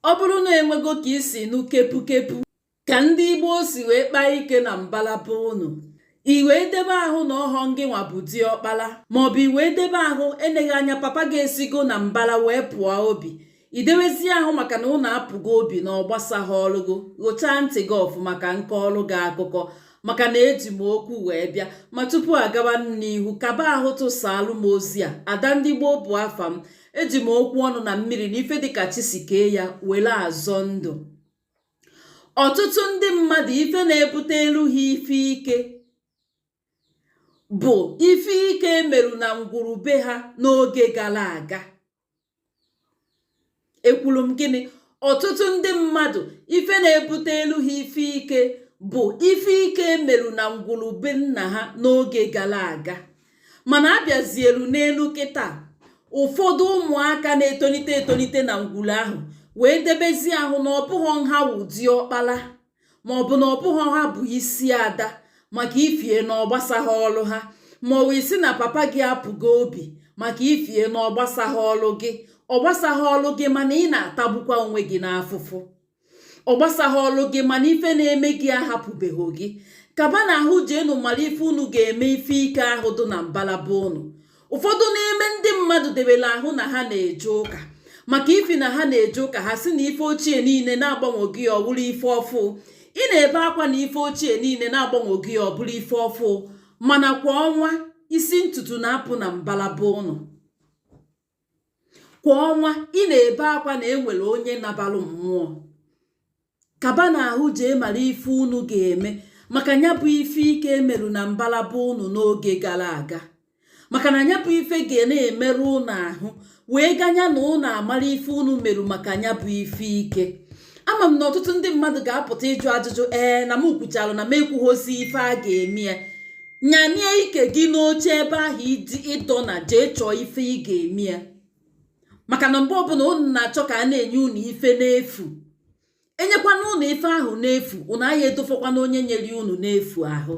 ọ bụrụ na enwego ka isi nụ kepu ka ndị Igbo si wee kpaa ike na mbalaba unu, i wee debe ahụ na ọhọ ngị nwa bụ diọkpala, maọbụ i wee debe ahụ eneghị anya papa ga-esigo na mbala wee pụọ obi, idewezi ahụ maka na ụnụ apụgo obi na ọgbasa ha ọlụgo. Ghochaa ntị gị ọfụma ka nke ọlụ gị akụkọ, maka na eji m okwu wee bịa. Ma tupu agawa n'ihu, kaba ahụ tụsaalụ m ozi a. Ada ndị Gboo bụ afa m. Eji m okwu ọnụ na mmiri na ife dịka chi si kee ya were azọ ndụ. Ọtụtụ ndị mmadụ ife na-ebute elu ha ife ike bụ ife ike emerụ na ngwurube ha n'oge gara aga. Ekwuru m gịnị? Ọtụtụ ndị mmadụ ife na-ebute elu ha ife ike bụ ife ike emerụ na ngwurube nna ha n'oge gara aga. Mana abịazielu n'elu kịta, ụfọdụ ụmụaka na-etonite na ngwuru ahụ wee debezi ahụ na ọbụghọ ha wụ diọkpala, maọbụ na ọbụghọ ha bụ isi ada, maka ifie na ọgbasa ha ọlụ ha, maọbụ isi na papa gị apụgo obi maka ifie na ọgbasa ha ọlụ gị. Ọgbasa ha ọlụ gị mana ị na-atagbukwa onwe gị n'afụfụ. Ọgbasa ha ọlụ gị mana ife na-eme gị ahapụbeghị gị. Kaba na ahụ jeenu mara ife unu ga-eme ife ike ahụ dị na mbalaba unu. Ụfọdụ n'ime ndị mmadụ debere ahụ na ha na-eje ụka, maka ifi na ha na-eje ụka ha si na ife ochie niile na-agbanwe gị ọ bụrụ ife ọfụ. Ị na-ebe akwa na ife ochie niile na-agbanwe gị ọ bụrụ ife ọfụ, mana kwa ọnwa isi ntutu na-apụ na mbalaba unu. Kwa ọnwa ị na-ebe akwa na enwere onye nabalụ mmụọ. Kaba na ahụ jee mara ife unu ga-eme maka nya bụ ife ike emerụ na mbalaba unu n'oge gara aga. Maka na nya bụ ife ga na-emerụ unu ahụ wee ganya na unu amara ife unu merụ maka nya bụ ife ike. Ama m na ọtụtụ ndị mmadụ ga-apụta ịjụ ajụjụ, na m kwuchalụ na m ekwughosi ife a ga-eme ya. Nyanie ike gị n'oche ebe ahụ ịdọ na jee chọọ ife ị ga-eme ya. Maka na mgbe ọbụla unu na-achọ ka a na-enye unu ife n'efu, enyekwana unu ife ahụ n'efu, unu ahịa edofekwana onye nyere unu n'efu ahụ.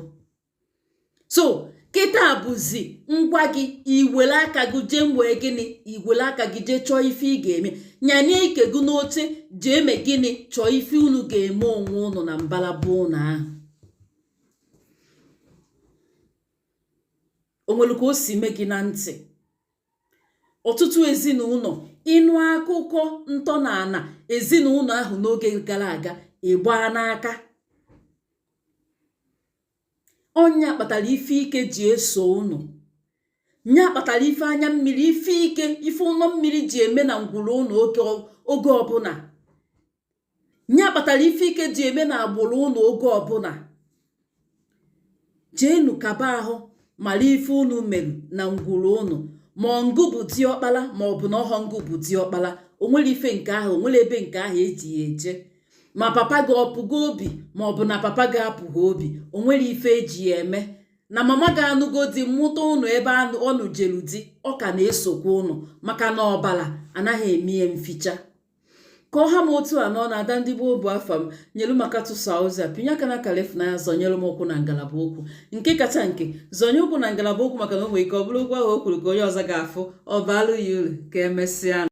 So kịta bụzi ngwa gị, iwere aka gị jee mwee gịnị, iwere aka gị jee chọọ ife ị ga-eme. Nyanie ike gị n'oche jee mee gịnị, chọọ ife unu ga-eme onwe unu na mbalaba unu ahụ. O nwere ka o si mee gị na ntị. Ọtụtụ ezinụlọ ịnụ akụkọ ntọala ezinụlọ ahụ n'oge gara aga ịgbaa n'aka. Ọnya kpatara ife ike ji eso unu. Nya kpatara ife anya mmiri, ife ike, ife ụlọ mmiri ji eme na ngwuru unu oge ọbụla. Nya kpatara ife ike ji eme na agbụrụ unu oge ọbụla. Jeenu kaba ahụ mara ife unu merụ na ngwuru unu, ma ngụ bụ diọkpala maọbụ na ọhọ ngụ bụ diọkpala. O nwere ife nke ahụ, o nwere ebe nke ahụ eji ya eje. Ma papa gị ọpụgo obi maọbụ na papa gị apụghị obi, o nwere ife eji ya eme. Na mama gị anụgo di mmụta unu ebe ọnụ jelu di, ọ ka na-esokwa unu, maka na ọbala anaghị eme ya mficha. Ka ọha m otu a nọ na Ada Ndị Gboo bụ afa m. Nyelu maka tụsa ozi a, pinye aka na kalef na ya, zọnyere m okwu na ngalaba okwu. Nke kacha nke, zọnye okwu na ngalaba okwu, maka na o nwere ike ọ bụrụ okwu ahụ o kwuru ka onye ọzọ ga-afụ, ọ baalụ ya uru. Ka emesịa.